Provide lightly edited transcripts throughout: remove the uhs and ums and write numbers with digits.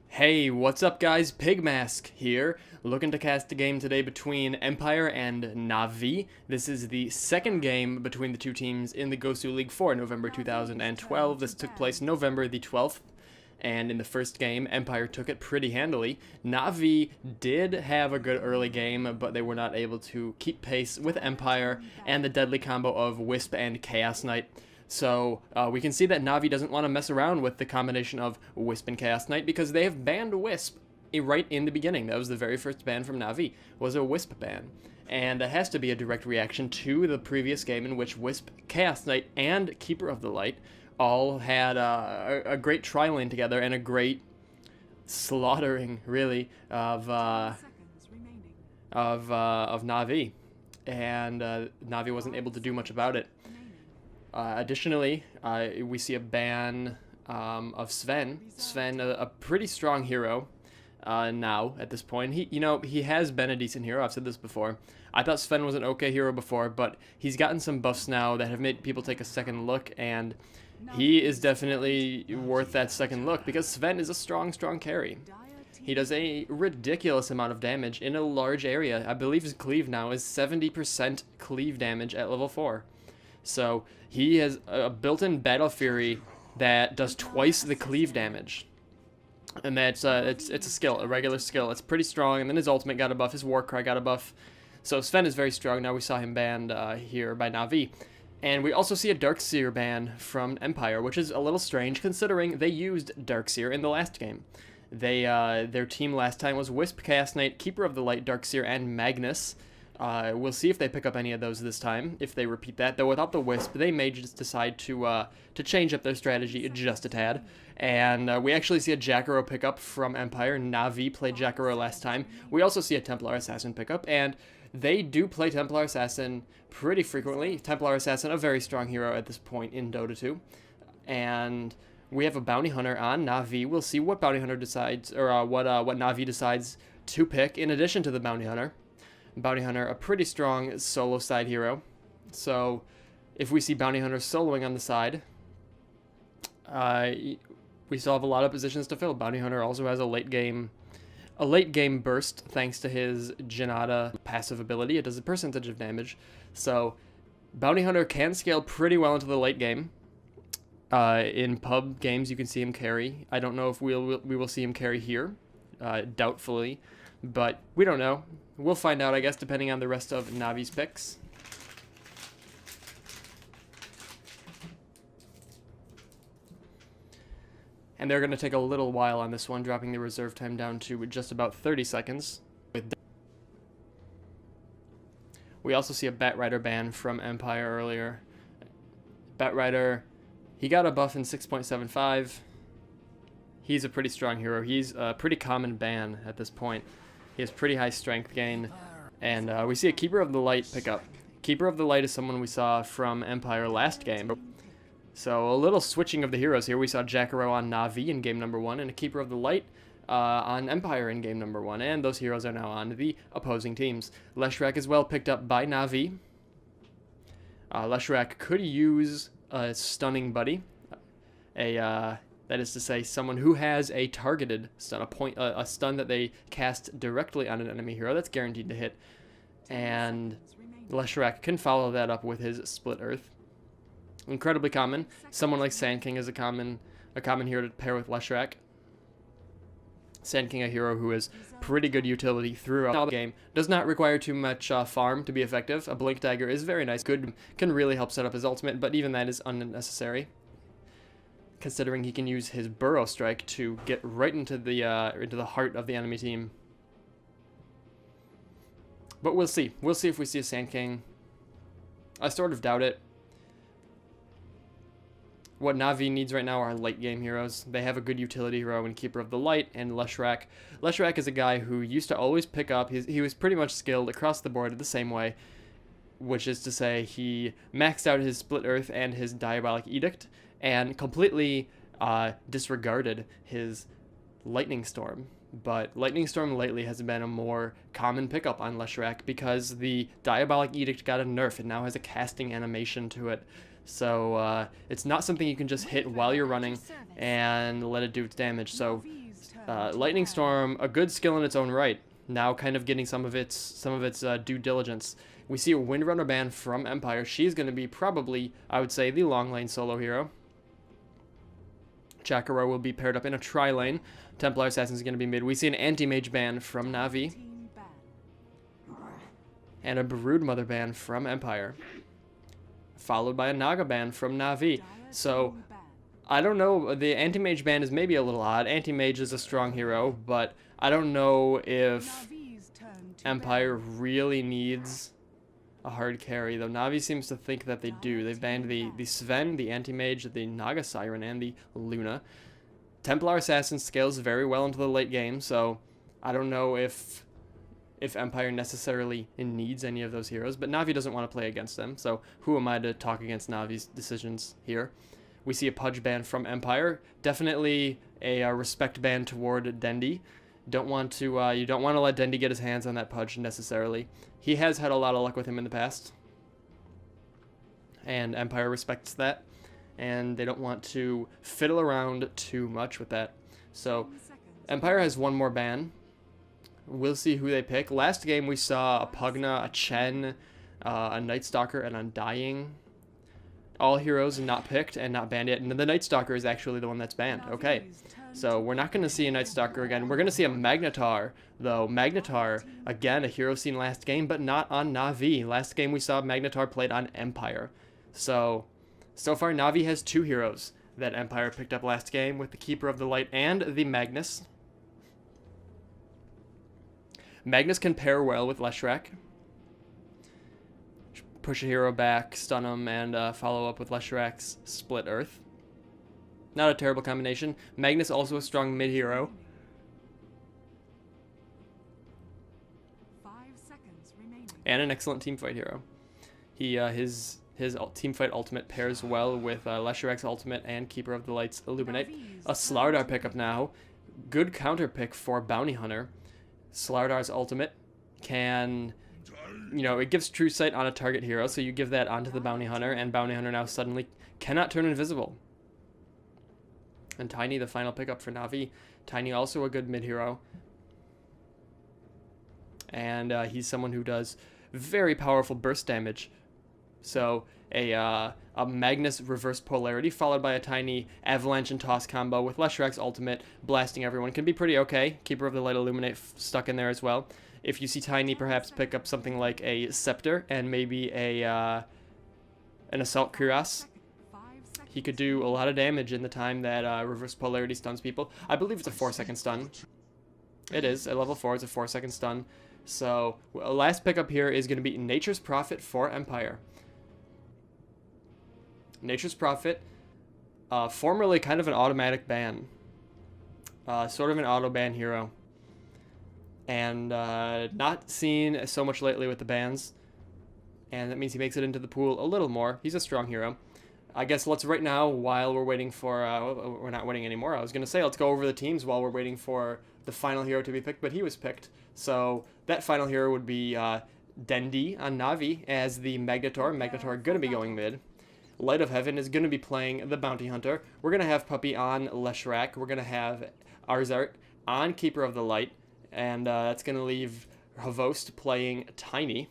Hey, what's up guys? Pigmask here, looking to cast a game today between Empire and Na'Vi. This is the second game between the two teams in the Gosuleague for November 2012. This took place November the 12th, and in the first game, Empire took it pretty handily. Na'Vi did have a good early game, but they were not able to keep pace with Empire and the deadly combo of Wisp and Chaos Knight. So we can see that Na'Vi doesn't want to mess around with the combination of Wisp and Chaos Knight because they have banned Wisp right in the beginning. That was the very first ban from Na'Vi, was a Wisp ban. And that has to be a direct reaction to the previous game in which Wisp, Chaos Knight, and Keeper of the Light all had a great tri-lane together and a great slaughtering, really, of Na'Vi. And Na'Vi wasn't able to do much about it. Additionally, we see a ban of Sven. Sven, a pretty strong hero now at this point. He has been a decent hero. I've said this before. I thought Sven was an okay hero before, but he's gotten some buffs now that have made people take a second look, and he is definitely worth that second look because Sven is a strong carry. He does a ridiculous amount of damage in a large area. I believe his cleave now is 70% cleave damage at level 4. So he has a built-in Battle Fury that does twice the cleave damage, and that's it's a skill, a regular skill. It's pretty strong. And then his ultimate got a buff, his Warcry got a buff. So Sven is very strong. Now we saw him banned here by Na'Vi, and we also see a Darkseer ban from Empire, which is a little strange considering they used Darkseer in the last game. Their team last time was Wisp, Chaos Knight, Keeper of the Light, Darkseer, and Magnus. We'll see if they pick up any of those this time, if they repeat that. Though without the Wisp, they may just decide to change up their strategy just a tad. And we actually see a Jacaro pickup from Empire. Na'Vi played Jacaro last time. We also see a Templar Assassin pickup, and they do play Templar Assassin pretty frequently. Templar Assassin, a very strong hero at this point in Dota 2. And we have a Bounty Hunter on Na'Vi. We'll see what Bounty Hunter decides, or what Na'Vi decides to pick in addition to the Bounty Hunter. Bounty Hunter, a pretty strong solo side hero. So if we see Bounty Hunter soloing on the side, we still have a lot of positions to fill. Bounty Hunter also has a late game burst thanks to his Janata passive ability. It does a percentage of damage. So Bounty Hunter can scale pretty well into the late game. In pub games, you can see him carry. I don't know if we will see him carry here, doubtfully, but we don't know. We'll find out, I guess, depending on the rest of Na'Vi's picks. And they're going to take a little while on this one, dropping the reserve time down to just about 30 seconds. We also see a Batrider ban from Empire earlier. Batrider, he got a buff in 6.75. He's a pretty strong hero. He's a pretty common ban at this point. He has pretty high strength gain, and we see a Keeper of the Light pickup. Keeper of the Light is someone we saw from Empire last game. So a little switching of the heroes here. We saw Jacaro on Na'Vi in game number 1, and a Keeper of the Light on Empire in game number 1, and those heroes are now on the opposing teams. Leshrac is well picked up by Na'Vi. Leshrac could use a Stunning Buddy, that is to say, someone who has a targeted stun, a stun that they cast directly on an enemy hero that's guaranteed to hit. And Leshrac can follow that up with his Split Earth. Incredibly common. Someone like Sand King is a common hero to pair with Leshrac. Sand King, a hero who is pretty good utility throughout the game. Does not require too much farm to be effective. A Blink Dagger is very nice. Good, can really help set up his ultimate, but even that is unnecessary, considering he can use his Burrow Strike to get right into the heart of the enemy team. But we'll see. We'll see if we see a Sand King. I sort of doubt it. What Na'Vi needs right now are late game heroes. They have a good utility hero in Keeper of the Light and Leshrac. Leshrac is a guy who used to always pick up. He was pretty much skilled across the board the same way, which is to say he maxed out his Split Earth and his Diabolic Edict, and completely disregarded his Lightning Storm. but Lightning Storm lately has been a more common pickup on Leshrac because the Diabolic Edict got a nerf. It now has a casting animation to it. So it's not something you can just hit while you're running and let it do its damage. So Lightning Storm, a good skill in its own right, now kind of getting some of its due diligence. We see a Windrunner ban from Empire. She's going to be probably, I would say, the long lane solo hero. Chakra will be paired up in a tri-lane. Templar Assassin is going to be mid. We see an Anti-Mage ban from Na'Vi. And a Broodmother ban from Empire. Followed by a Naga ban from Na'Vi. So, I don't know. The Anti-Mage ban is maybe a little odd. Anti-Mage is a strong hero, but I don't know if Empire really needs a hard carry, though Na'Vi seems to think that they do. They've banned the Sven, the Anti-Mage, the Naga Siren, and the Luna. Templar Assassin scales very well into the late game, so I don't know if Empire necessarily needs any of those heroes, but Na'Vi doesn't want to play against them, so who am I to talk against Na'Vi's decisions here? We see a Pudge ban from Empire. Definitely a respect ban toward Dendi. You don't want to let Dendi get his hands on that Pudge necessarily. He has had a lot of luck with him in the past, and Empire respects that, and they don't want to fiddle around too much with that. So Empire has one more ban. We'll see who they pick. Last game we saw a Pugna, a Chen, a Night Stalker, and Undying. All heroes not picked and not banned yet. And the Night Stalker is actually the one that's banned. Okay, so we're not going to see a Night Stalker again. We're going to see a Magnetar, though. Magnetar, again, a hero seen last game, but not on Na'Vi. Last game we saw Magnetar played on Empire. So far Na'Vi has two heroes that Empire picked up last game with the Keeper of the Light and the Magnus. Magnus can pair well with Leshrac. Push a hero back, stun him, and follow up with Leshrac's Split Earth. Not a terrible combination. Magnus also a strong mid-hero. 5 seconds remaining. And an excellent teamfight hero. His teamfight ultimate pairs well with Leshrac's ultimate and Keeper of the Light's Illuminate. A Slardar pickup now. Good counter pick for Bounty Hunter. Slardar's ultimate can, it gives True Sight on a target hero, so you give that onto the Bounty Hunter, and Bounty Hunter now suddenly cannot turn invisible. And Tiny, the final pickup for Na'Vi. Tiny also a good mid-hero. And he's someone who does very powerful burst damage. So a Magnus reverse polarity followed by a Tiny avalanche and toss combo with Leshrac's ultimate blasting everyone can be pretty okay. Keeper of the Light Illuminate stuck in there as well. If you see Tiny perhaps pick up something like a Scepter and maybe an Assault Cuirass, he could do a lot of damage in the time that reverse polarity stuns people. I believe it's a 4-second stun. It is. At level 4, it's a 4-second stun. So, last pickup here is going to be Nature's Prophet for Empire. Nature's Prophet, formerly kind of an automatic ban. Sort of an auto ban hero. And not seen so much lately with the bans. And that means he makes it into the pool a little more. He's a strong hero. I guess let's right now, while we're waiting for, we're not waiting anymore. I was going to say, let's go over the teams while we're waiting for the final hero to be picked, but he was picked. So that final hero would be Dendi on Na'Vi as the Magnetar. Magnetar going to be going mid. Light of Heaven is going to be playing the Bounty Hunter. We're going to have Puppy on Leshrac. We're going to have Arzart on Keeper of the Light. And that's going to leave Havost playing Tiny.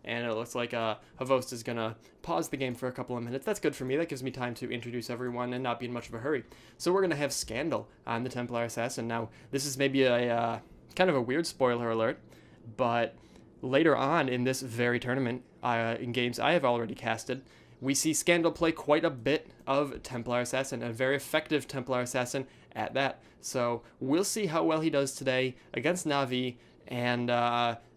And it looks like Havost is going to pause the game for a couple of minutes. That's good for me. That gives me time to introduce everyone and not be in much of a hurry. So we're going to have Scandal on the Templar Assassin. Now, this is maybe a kind of a weird spoiler alert, but later on in this very tournament, in games I have already casted, we see Scandal play quite a bit of Templar Assassin, a very effective Templar Assassin at that. So we'll see how well he does today against Na'Vi, and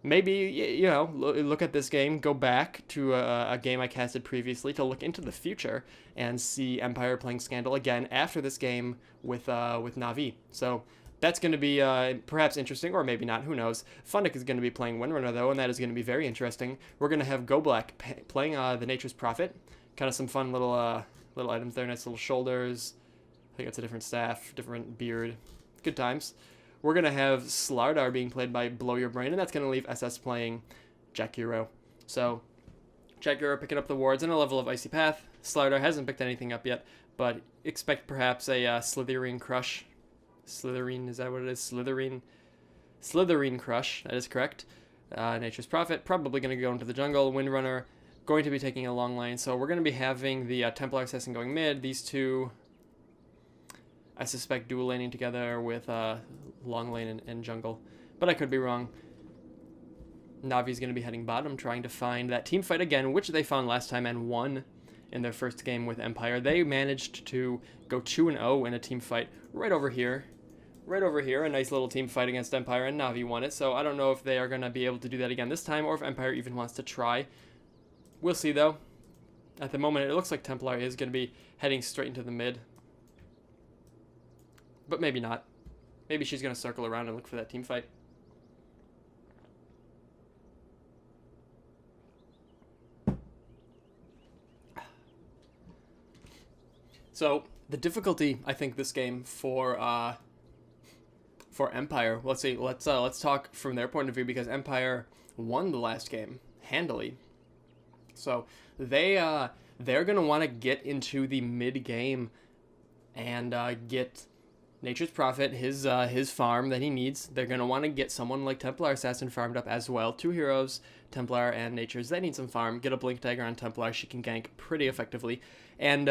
maybe, look at this game, go back to a game I casted previously to look into the future and see Empire playing Scandal again after this game with Na'Vi. So that's going to be perhaps interesting, or maybe not, who knows. Fundic is going to be playing Windrunner, though, and that is going to be very interesting. We're going to have Go Black playing the Nature's Prophet. Kind of some fun little items there, nice little shoulders. I think it's a different staff, different beard. Good times. we're going to have Slardar being played by Blow Your Brain, and that's going to leave SS playing Jack Hero. So Jack Hero picking up the wards and a level of Icy Path. Slardar hasn't picked anything up yet, but expect perhaps a Slitherine Crush. Slitherine, is that what it is? Slitherine Crush, that is correct. Nature's Prophet, probably going to go into the jungle. Windrunner, going to be taking a long lane. So we're going to be having the Templar Assassin going mid. These two, I suspect, dual laning together with long lane and jungle. But I could be wrong. Navi's going to be heading bottom, trying to find that team fight again, which they found last time and won in their first game with Empire. They managed to go 2-0 in a team fight right over here. Right over here, a nice little team fight against Empire, and Navi won it. So I don't know if they are going to be able to do that again this time, or if Empire even wants to try. We'll see, though. At the moment, it looks like Templar is going to be heading straight into the mid. But maybe not. Maybe she's going to circle around and look for that team fight. So the difficulty, I think, this game for Empire. Let's see. Let's talk from their point of view, because Empire won the last game handily. So they're gonna want to get into the mid game and get Nature's Prophet his farm that he needs. They're gonna want to get someone like Templar Assassin farmed up as well. Two heroes, Templar and Nature's. They need some farm. Get a Blink Dagger on Templar. She can gank pretty effectively. And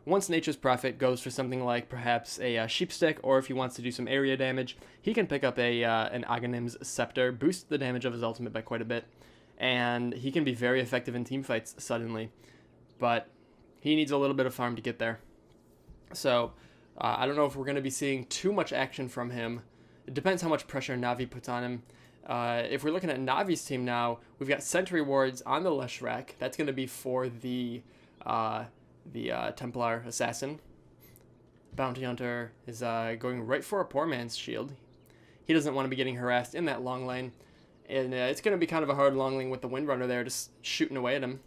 once Nature's Prophet goes for something like perhaps a Sheep Stick, or if he wants to do some area damage, he can pick up an Aghanim's Scepter, boost the damage of his ultimate by quite a bit, and he can be very effective in teamfights suddenly. But he needs a little bit of farm to get there. So I don't know if we're going to be seeing too much action from him. It depends how much pressure Navi puts on him. If we're looking at Navi's team now, we've got Sentry Wards on the Leshrac. That's going to be for the Templar Assassin. Bounty Hunter is going right for a poor man's shield. He doesn't want to be getting harassed in that long lane. And it's going to be kind of a hard long lane with the Windrunner there, just shooting away at him.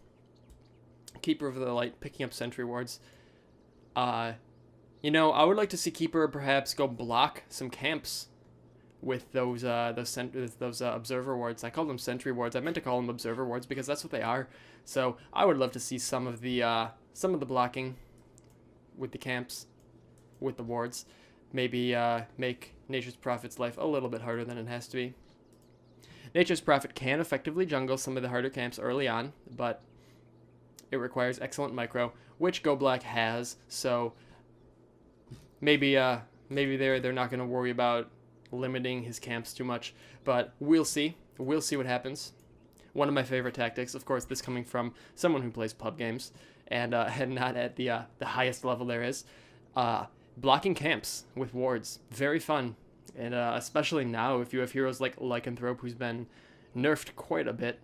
Keeper of the Light picking up Sentry Wards. You know, I would like to see Keeper perhaps go block some camps with those Observer Wards. I call them Sentry Wards. I meant to call them Observer Wards because that's what they are. So I would love to see some of the blocking with the camps, with the wards. Maybe make Nature's Prophet's life a little bit harder than it has to be. Nature's Prophet can effectively jungle some of the harder camps early on, but it requires excellent micro, which Go Black has. So maybe they're not going to worry about limiting his camps too much, but we'll see. We'll see what happens. One of my favorite tactics, of course, this coming from someone who plays pub games and not at the highest level there is, blocking camps with wards. Very fun, and especially now if you have heroes like Lycanthrope, who's been nerfed quite a bit.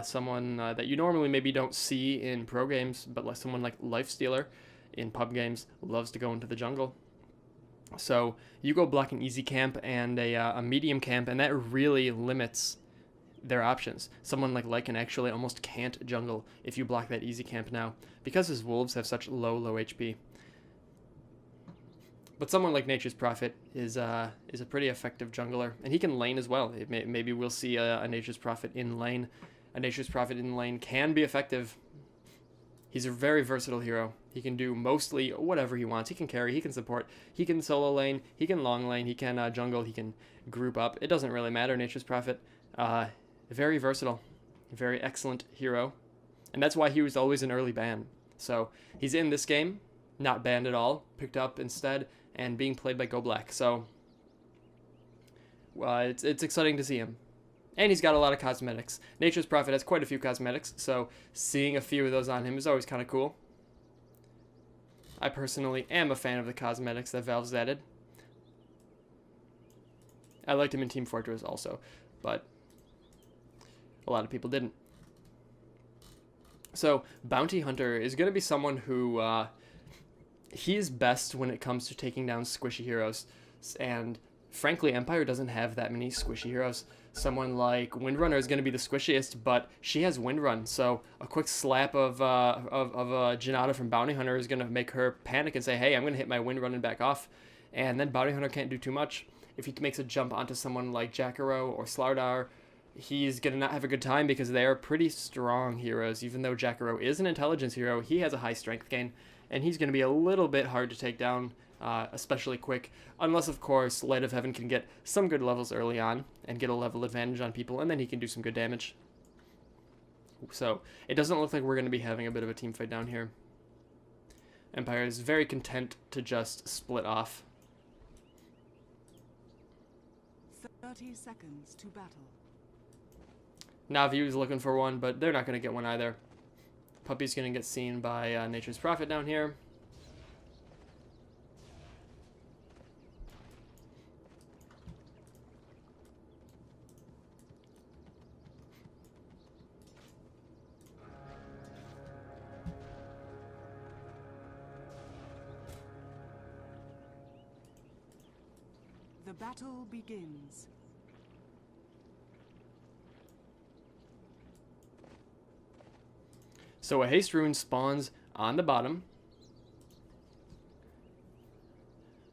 Someone that you normally maybe don't see in pro games, but like someone like Lifestealer in pub games loves to go into the jungle. So you go block an easy camp and a medium camp, and that really limits their options. Someone like Lycan actually almost can't jungle if you block that easy camp now, because his wolves have such low HP. But someone like Nature's Prophet is a pretty effective jungler, and he can lane as well. Maybe we'll see a Nature's Prophet in lane. A Nature's Prophet in lane can be effective. He's a very versatile hero. He can do mostly whatever he wants. He can carry, he can support, he can solo lane, he can long lane, he can jungle, he can group up. It doesn't really matter, Nature's Prophet. Very versatile, very excellent hero. And that's why he was always an early ban. So he's in this game, not banned at all, picked up instead, and being played by Go Black. So it's exciting to see him. And he's got a lot of cosmetics. Nature's Prophet has quite a few cosmetics, so seeing a few of those on him is always kind of cool. I personally am a fan of the cosmetics that Valve's added. I liked him in Team Fortress also, but a lot of people didn't. So Bounty Hunter is going to be someone who he's best when it comes to taking down squishy heroes, and frankly Empire doesn't have that many squishy heroes. Someone like Windrunner is going to be the squishiest, but she has Windrun, so a quick slap of Janata from Bounty Hunter is going to make her panic and say, hey, I'm going to hit my Windrun and back off, and then Bounty Hunter can't do too much. if he makes a jump onto someone like Jacaro or Slardar, he's going to not have a good time because they are pretty strong heroes. Even though Jacaro is an intelligence hero, he has a high strength gain, and he's going to be a little bit hard to take down, especially quick, unless, of course, Light of Heaven can get some good levels early on and get a level advantage on people, and then he can do some good damage. So it doesn't look like we're going to be having a bit of a team fight down here. Empire is very content to just split off. 30 seconds to battle. Navi is looking for one, but they're not going to get one either. Puppy's going to get seen by Nature's Prophet down here. The battle begins. So a haste rune spawns on the bottom.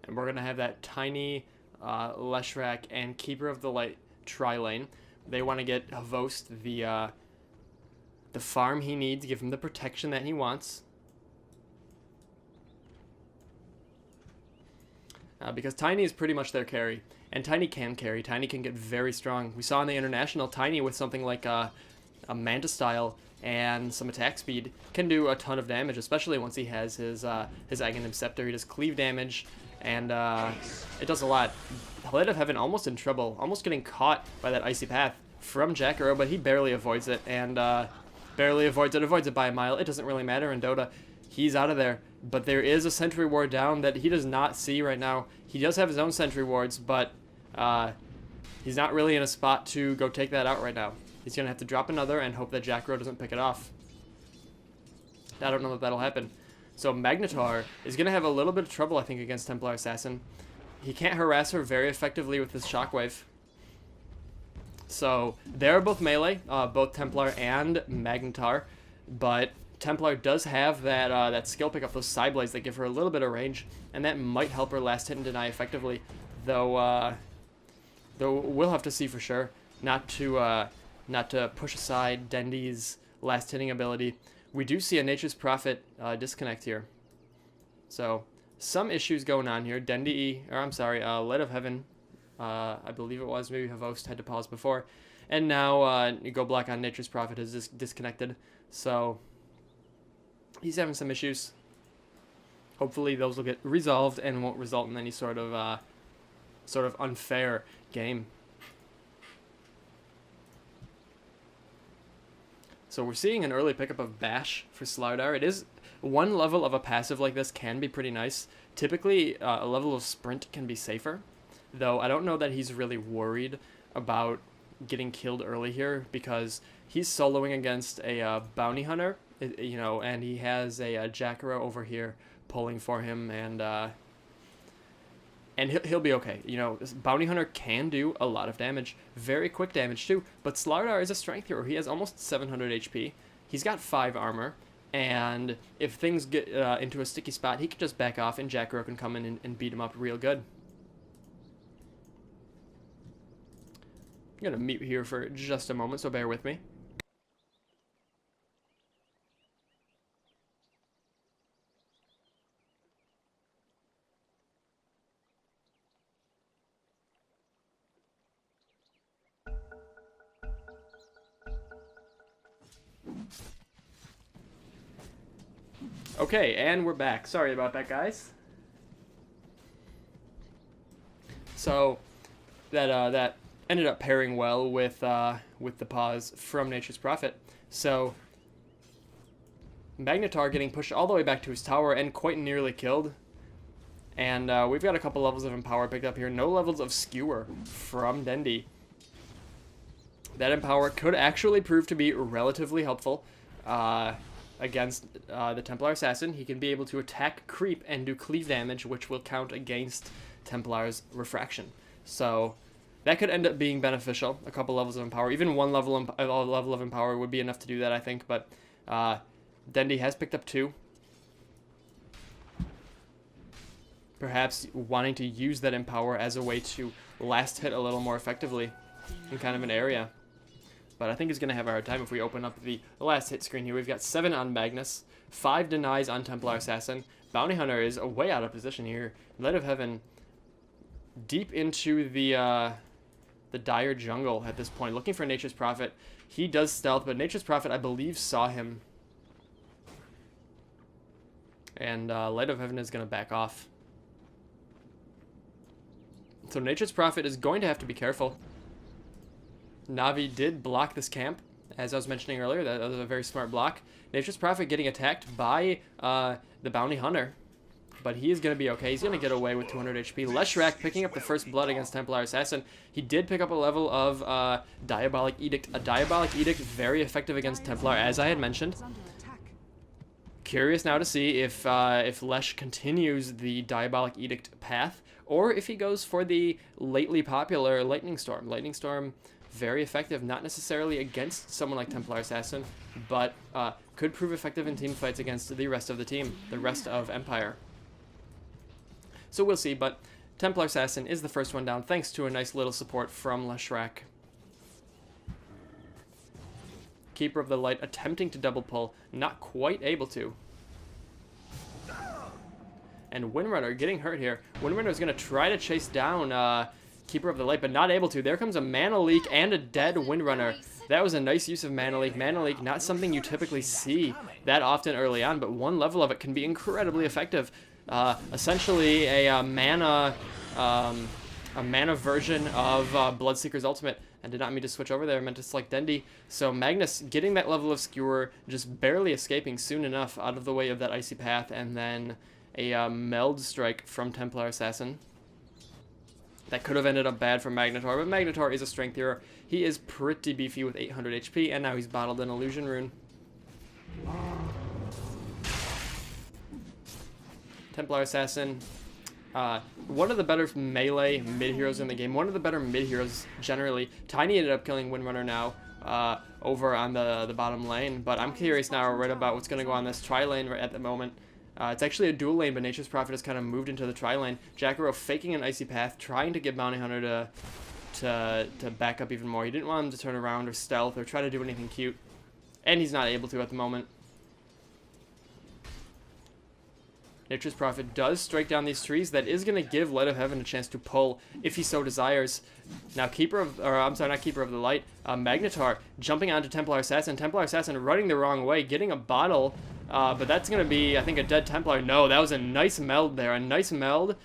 And we're going to have that tiny Leshrac and Keeper of the Light tri-lane. They want to get Havost the farm he needs, give him the protection that he wants. Because Tiny is pretty much their carry. And Tiny can carry. Tiny can get very strong. We saw in the International, Tiny with something like a Manta style and some attack speed can do a ton of damage, especially once he has his Aghanim Scepter. He does cleave damage, and it does a lot. Light of Heaven almost in trouble, almost getting caught by that Icy Path from Jacaro, but he barely avoids it, and avoids it by a mile. It doesn't really matter in Dota. He's out of there, but there is a Sentry Ward down that he does not see right now. He does have his own Sentry Wards, but he's not really in a spot to go take that out right now. He's going to have to drop another and hope that Jacaro doesn't pick it off. I don't know if that'll happen. So Magnetar is going to have a little bit of trouble, I think, against Templar Assassin. He can't harass her very effectively with his Shockwave. So they're both melee, both Templar and Magnetar, but Templar does have that skill pick up, those side blades that give her a little bit of range, and that might help her last hit and deny effectively. Though we'll have to see for sure. Not to push aside Dendy's last hitting ability. We do see a Nature's Prophet disconnect here. So some issues going on here. Light of Heaven, I believe it was. Maybe Havost had to pause before. And now Go Black on Nature's Prophet is disconnected. So he's having some issues. Hopefully those will get resolved and won't result in any sort of unfair game. So we're seeing an early pickup of Bash for Slardar. It is one level of a passive like this can be pretty nice. Typically, a level of Sprint can be safer, though I don't know that he's really worried about getting killed early here because he's soloing against a Bounty Hunter, and he has a Jacaro over here pulling for him, and he'll be okay. Bounty Hunter can do a lot of damage. Very quick damage, too. But Slardar is a strength hero. He has almost 700 HP. He's got 5 armor. And if things get into a sticky spot, he can just back off, and Jacaro can come in and beat him up real good. I'm going to mute here for just a moment, so bear with me. Okay, and we're back. Sorry about that, guys. So that ended up pairing well with the pause from Nature's Prophet. So Magnetar getting pushed all the way back to his tower and quite nearly killed. And we've got a couple levels of Empower picked up here. No levels of Skewer from Dendy. That Empower could actually prove to be relatively helpful. Against the Templar Assassin. He can be able to attack creep and do cleave damage, which will count against Templar's refraction. So that could end up being beneficial. A couple levels of Empower. Even one level of Empower would be enough to do that, I think. But Dendy has picked up 2. perhaps wanting to use that Empower as a way to last hit a little more effectively in kind of an area. But I think he's going to have a hard time if we open up the last hit screen here. We've got 7 on Magnus, 5 denies on Templar Assassin. Bounty Hunter is way out of position here. Light of Heaven deep into the dire jungle at this point, looking for Nature's Prophet. He does stealth, but Nature's Prophet, I believe, saw him. And Light of Heaven is going to back off. So Nature's Prophet is going to have to be careful. Na'Vi did block this camp, as I was mentioning earlier. That was a very smart block. Nature's Prophet getting attacked by the Bounty Hunter. But he is going to be okay. He's going to get away with 200 HP. Leshrac picking up the first blood against Templar Assassin. He did pick up a level of Diabolic Edict. A Diabolic Edict, very effective against Templar, as I had mentioned. Curious now to see if Lesh continues the Diabolic Edict path, or if he goes for the lately popular Lightning Storm. Lightning Storm, very effective, not necessarily against someone like Templar Assassin, but could prove effective in team fights against the rest of the team, the rest of Empire. So we'll see, but Templar Assassin is the first one down, thanks to a nice little support from Leshrac. Keeper of the Light attempting to double pull, not quite able to. And Windrunner getting hurt here. Windrunner is going to try to chase down Keeper of the Light, but not able to. There comes a Mana Leak and a dead Windrunner. That was a nice use of Mana Leak. Mana Leak, not something you typically see that often early on, but one level of it can be incredibly effective. Essentially a mana version of Bloodseeker's ultimate. I did not mean to switch over there. I meant to select Dendi. So Magnus getting that level of Skewer, just barely escaping soon enough out of the way of that Icy Path, and then a Meld Strike from Templar Assassin. That could have ended up bad for Magnetar, but Magnetar is a strength hero. He is pretty beefy with 800 HP, and now he's bottled an Illusion Rune. Templar Assassin, one of the better melee mid-heroes in the game, one of the better mid-heroes generally. Tiny ended up killing Windrunner now over on the bottom lane, but I'm curious now right about what's going to go on this tri-lane right at the moment. It's actually a dual lane, but Nature's Prophet has kind of moved into the tri-lane. Jackaro faking an Icy Path, trying to get Bounty Hunter to back up even more. He didn't want him to turn around or stealth or try to do anything cute, and he's not able to at the moment. Nature's Prophet does strike down these trees. That is going to give Light of Heaven a chance to pull if he so desires. Now, not Keeper of the Light, Magnetar jumping onto Templar Assassin. Templar Assassin running the wrong way, getting a bottle, but that's going to be, I think, a dead Templar. No, that was a nice meld there. A nice meld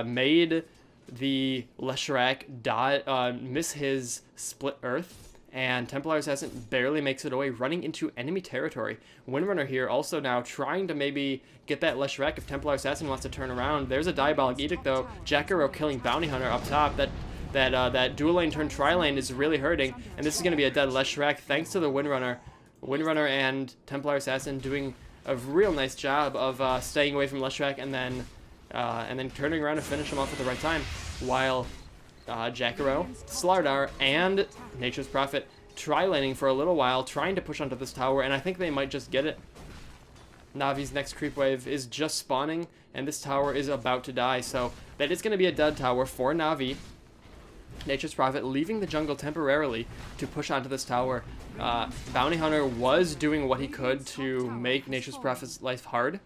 made the Leshrac miss his Split Earth. And Templar Assassin barely makes it away, running into enemy territory. Windrunner here also now trying to maybe get that Leshrac if Templar Assassin wants to turn around. There's a Diabolic Edict though. Jackaro killing Bounty Hunter up top. That dual lane turn tri-lane is really hurting, and this is going to be a dead Leshrac thanks to the Windrunner. Windrunner and Templar Assassin doing a real nice job of staying away from Leshrac and then turning around to finish him off at the right time, while Jackaro, Slardar, and Nature's Prophet tri-laning for a little while, trying to push onto this tower, and I think they might just get it. Navi's next creep wave is just spawning, and this tower is about to die, so that is going to be a dead tower for Na'Vi. Nature's Prophet leaving the jungle temporarily to push onto this tower. Bounty Hunter was doing what he could to make Nature's Prophet's life hard,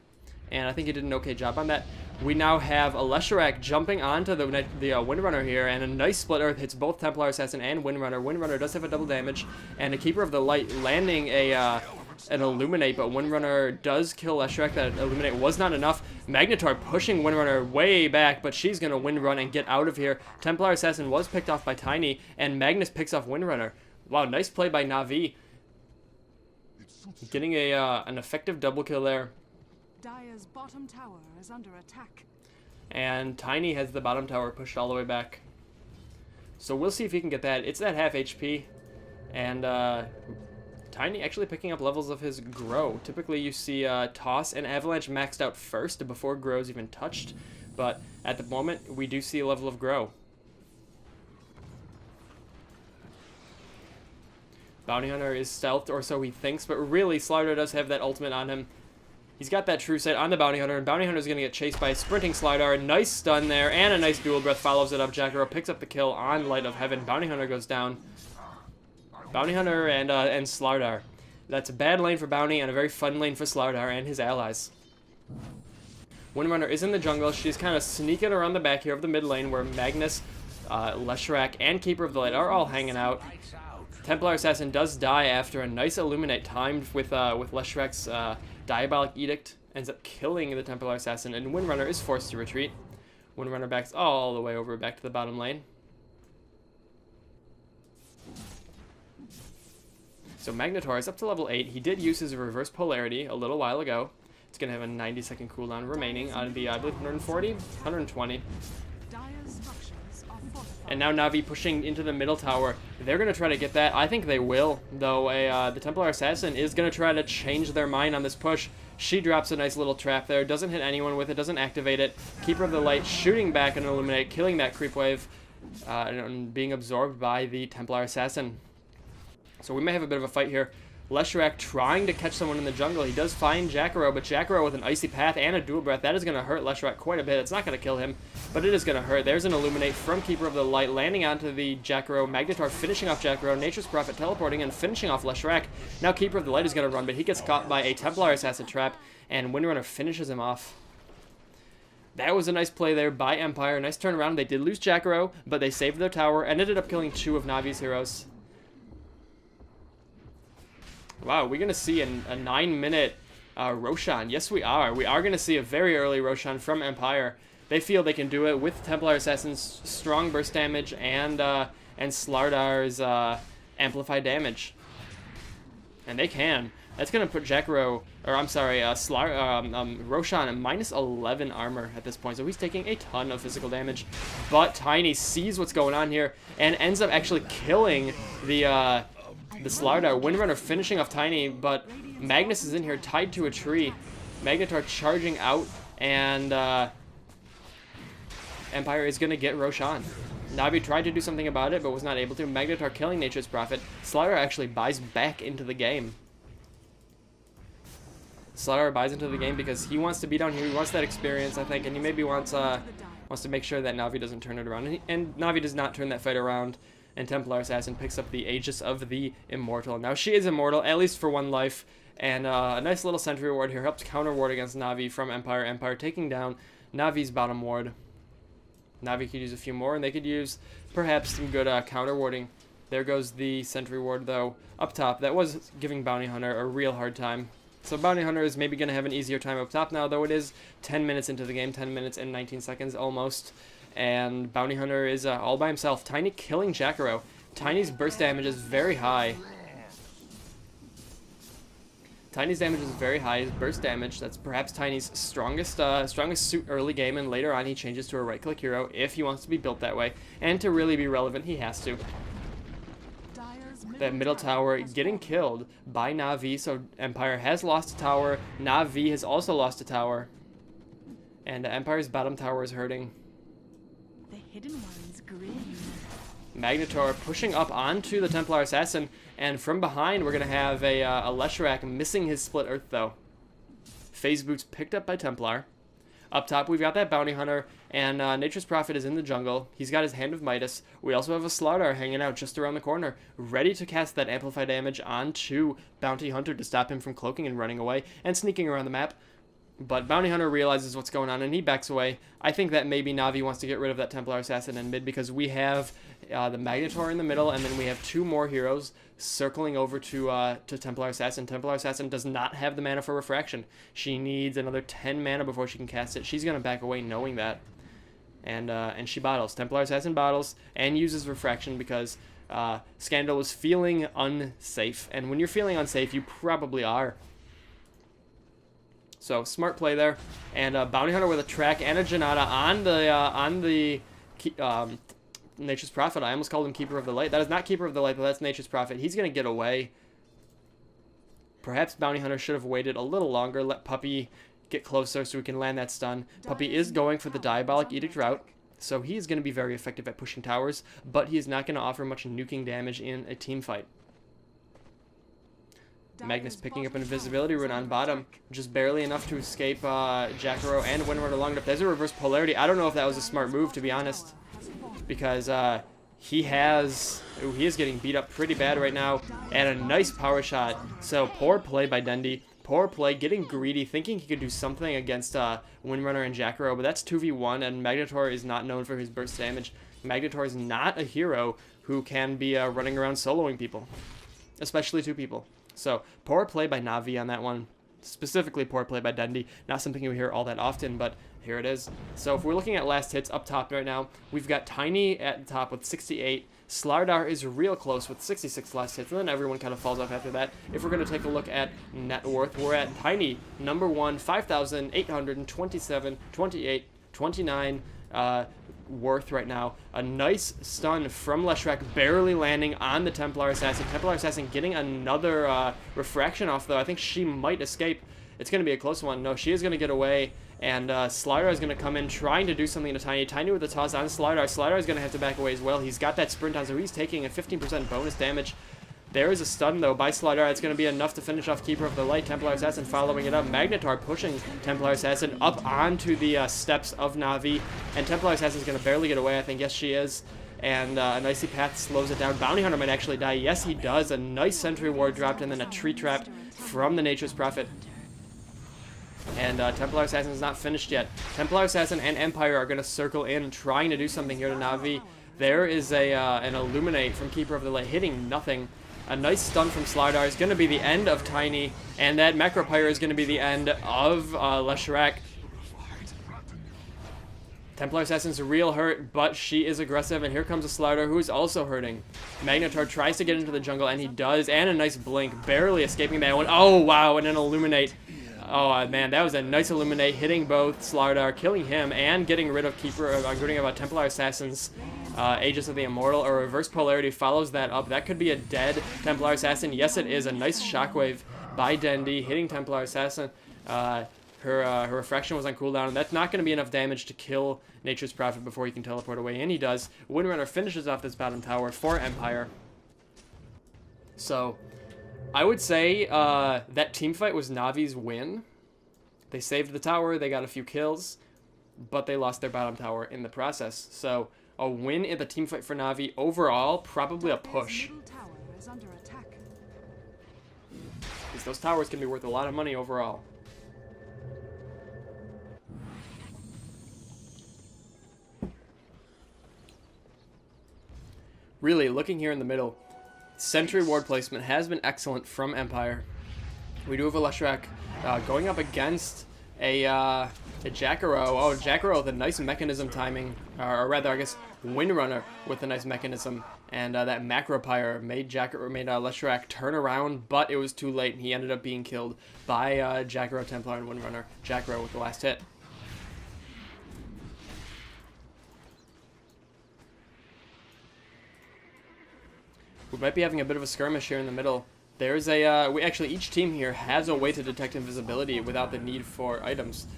and I think he did an okay job on that. We now have a Leshrac jumping onto the Windrunner here, and a nice Split Earth hits both Templar Assassin and Windrunner. Windrunner does have a double damage, and a Keeper of the Light landing an Illuminate, but Windrunner does kill Leshrac. That Illuminate was not enough. Magnetar pushing Windrunner way back, but she's going to Windrun and get out of here. Templar Assassin was picked off by Tiny, and Magnus picks off Windrunner. Wow, nice play by Na'Vi. Getting an effective double kill there. Dire's bottom tower is under attack. And Tiny has the bottom tower pushed all the way back. So we'll see if he can get that. It's at half HP. And Tiny actually picking up levels of his Grow. Typically you see Toss and Avalanche maxed out first before Grow's even touched. But at the moment, we do see a level of Grow. Bounty Hunter is stealthed, or so he thinks. But really, Slardar does have that ultimate on him. He's got that true sight on the Bounty Hunter, and Bounty Hunter's going to get chased by a sprinting Slidar. Nice stun there, and a nice dual breath follows it up. Jacaro picks up the kill on Light of Heaven. Bounty Hunter goes down. Bounty Hunter and Slardar. That's a bad lane for Bounty and a very fun lane for Slardar and his allies. Windrunner is in the jungle. She's kind of sneaking around the back here of the mid lane where Magnus, Leshrac, and Keeper of the Light are all hanging out. Templar Assassin does die after a nice Illuminate timed with Leshrac's Diabolic Edict. Ends up killing the Templar Assassin, and Windrunner is forced to retreat. Windrunner backs all the way over back to the bottom lane. So Magnetar is up to level 8. He did use his reverse polarity a little while ago. It's going to have a 90-second cooldown remaining on the, I believe, 140? 120. And now Na'Vi pushing into the middle tower. They're going to try to get that. I think they will, though the Templar Assassin is going to try to change their mind on this push. She drops a nice little trap there. Doesn't hit anyone with it. Doesn't activate it. Keeper of the Light shooting back an Illuminate, killing that creep wave, and being absorbed by the Templar Assassin. So we may have a bit of a fight here. Leshrac trying to catch someone in the jungle. He does find Jacaro, but Jacaro with an Icy Path and a Dual Breath, that is going to hurt Leshrac quite a bit. It's not going to kill him, but it is going to hurt. There's an Illuminate from Keeper of the Light, landing onto the Jacaro. Magnetar finishing off Jacaro. Nature's Prophet teleporting and finishing off Leshrac. Now Keeper of the Light is going to run, but he gets caught by a Templar Assassin trap, and Windrunner finishes him off. That was a nice play there by Empire. Nice turnaround. They did lose Jacaro, but they saved their tower and ended up killing 2 of Navi's heroes. Wow, we're going to see a 9-minute Roshan. Yes, we are. We are going to see a very early Roshan from Empire. They feel they can do it with Templar Assassin's strong burst damage and Slardar's amplified damage. And they can. That's going to put Jacaro, or I'm sorry, Roshan at minus 11 armor at this point. So he's taking a ton of physical damage. But Tiny sees what's going on here and ends up actually killing the Slardar. Windrunner finishing off Tiny, but Magnus is in here tied to a tree. Magnetar charging out, and Empire is going to get Roshan. Na'Vi tried to do something about it, but was not able to. Magnetar killing Nature's Prophet. Slardar actually buys back into the game. Slardar buys into the game because he wants to be down here. He wants that experience, I think, and he maybe wants to make sure that Na'Vi doesn't turn it around. And Na'Vi does not turn that fight around. And Templar Assassin picks up the Aegis of the Immortal. Now she is immortal, at least for 1 life. And a nice little sentry ward here helps counter ward against Na'Vi from Empire. Empire taking down Na'Vi's bottom ward. Na'Vi could use a few more, and they could use perhaps some good counter warding. There goes the sentry ward, though, up top. That was giving Bounty Hunter a real hard time. So Bounty Hunter is maybe going to have an easier time up top now, though it is 10 minutes into the game, 10 minutes and 19 seconds almost. And Bounty Hunter is all by himself. Tiny killing Jacaro. Tiny's burst damage is very high. Tiny's damage is very high. His burst damage, that's perhaps Tiny's strongest suit early game, and later on he changes to a right-click hero if he wants to be built that way. And to really be relevant, he has to. That middle tower getting killed by Na'Vi, so Empire has lost a tower. Na'Vi has also lost a tower. And Empire's bottom tower is hurting. The hidden ones grin. Magnetar pushing up onto the Templar Assassin, and from behind we're going to have a Leshrac missing his split earth, though. Phase Boots picked up by Templar. Up top we've got that Bounty Hunter, and Nature's Prophet is in the jungle. He's got his Hand of Midas. We also have a Slardar hanging out just around the corner, ready to cast that Amplify damage onto Bounty Hunter to stop him from cloaking and running away and sneaking around the map. But Bounty Hunter realizes what's going on, and he backs away. I think that maybe Na'Vi wants to get rid of that Templar Assassin in mid, because we have the Magnetar in the middle, and then we have 2 more heroes circling over to Templar Assassin. Templar Assassin does not have the mana for Refraction. She needs another 10 mana before she can cast it. She's going to back away knowing that. And she bottles. Templar Assassin bottles and uses Refraction because Scandal is feeling unsafe. And when you're feeling unsafe, you probably are. So smart play there, and Bounty Hunter with a track and a Janata on the Nature's Prophet. I almost called him Keeper of the Light. That is not Keeper of the Light, but that's Nature's Prophet. He's gonna get away. Perhaps Bounty Hunter should have waited a little longer, let Puppy get closer so we can land that stun. Puppy is going for the Diabolic Edict route, so he is gonna be very effective at pushing towers, but he is not gonna offer much nuking damage in a team fight. Magnus picking up an invisibility rune on bottom, just barely enough to escape Jacaro and Windrunner long enough. There's a reverse polarity. I don't know if that was a smart move, to be honest, because he is getting beat up pretty bad right now, and a nice power shot. So poor play by Dendi. Poor play, getting greedy, thinking he could do something against Windrunner and Jacaro, but that's 2v1, and Magnetor is not known for his burst damage. Magnetor is not a hero who can be running around soloing people, especially 2 people. So, poor play by Navi on that one. Specifically, poor play by Dendi. Not something you hear all that often, but here it is. So, if we're looking at last hits up top right now, we've got Tiny at the top with 68. Slardar is real close with 66 last hits, and then everyone kind of falls off after that. If we're going to take a look at net worth, we're at Tiny, number 1, 5,827, 28, 29 worth right now. A nice stun from Leshrac, barely landing on the Templar Assassin. Templar Assassin getting another refraction off, though. I think she might escape. It's going to be a close one. No, she is going to get away, and Slardar is going to come in trying to do something to Tiny. Tiny with the toss on Slardar. Slardar is going to have to back away as well. He's got that sprint on, so he's taking a 15% bonus damage. There is a stun, though, by Slardar. It's going to be enough to finish off Keeper of the Light. Templar Assassin following it up. Magnetar pushing Templar Assassin up onto the steps of Navi. And Templar Assassin is going to barely get away, I think. Yes, she is. And an Icy Path slows it down. Bounty Hunter might actually die. Yes, he does. A nice Sentry Ward dropped, and then a Tree Trap from the Nature's Prophet. And Templar Assassin is not finished yet. Templar Assassin and Empire are going to circle in, trying to do something here to Navi. There is an Illuminate from Keeper of the Light, hitting nothing. A nice stun from Slardar is going to be the end of Tiny, and that Macropyre is going to be the end of Leshrac. Templar Assassin's real hurt, but she is aggressive, and here comes a Slardar who is also hurting. Magnetar tries to get into the jungle, and he does, and a nice blink, barely escaping that one. Oh, wow, and an Illuminate. Oh, man, that was a nice Illuminate, hitting both Slardar, killing him, and getting rid of getting about Templar Assassin's Aegis of the Immortal. A reverse polarity follows that up. That could be a dead Templar Assassin. Yes, it is. A nice shockwave by Dendi, hitting Templar Assassin. Her refraction was on cooldown, and that's not going to be enough damage to kill Nature's Prophet before he can teleport away, and he does. Windrunner finishes off this bottom tower for Empire. So, I would say that teamfight was Navi's win. They saved the tower, they got a few kills, but they lost their bottom tower in the process. So, a win in the teamfight for Navi. Overall, probably a push. Because those towers can be worth a lot of money overall. Really, looking here in the middle, Sentry Ward placement has been excellent from Empire. We do have a Leshrac going up against a Jacaro. Oh, Jacaro with a nice mechanism timing, or rather, I guess, Windrunner with a nice mechanism, and that Macropyre made Leshrac turn around, but it was too late, and he ended up being killed by Jacaro, Templar, and Windrunner. Jacaro with the last hit. We might be having a bit of a skirmish here in the middle. There's actually, each team here has a way to detect invisibility without the need for items.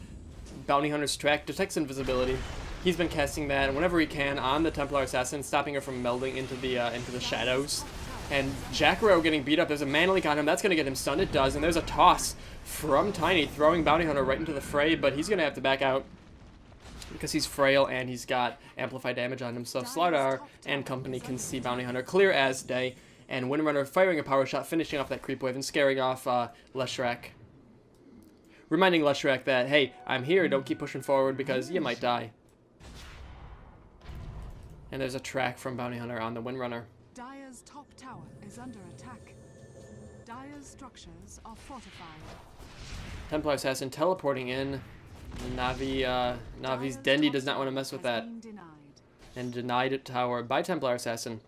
Bounty Hunter's Track detects invisibility. He's been casting that whenever he can on the Templar Assassin, stopping her from melding into the shadows. And Jacaro getting beat up. There's a Mana Leak on him. That's going to get him stunned. It does. And there's a toss from Tiny, throwing Bounty Hunter right into the fray, but he's going to have to back out because he's frail and he's got amplified damage on him. So Slardar and company can see Bounty Hunter clear as day. And Windrunner firing a power shot, finishing off that creep wave and scaring off Leshrac. Reminding Leshrac that, hey, I'm here, don't keep pushing forward because you might die. And there's a track from Bounty Hunter on the Windrunner. Dire's top tower is under attack. Dire's structures are fortified. Templar Assassin teleporting in. Navi's Dendi does not want to mess with that. And denied tower by Templar Assassin.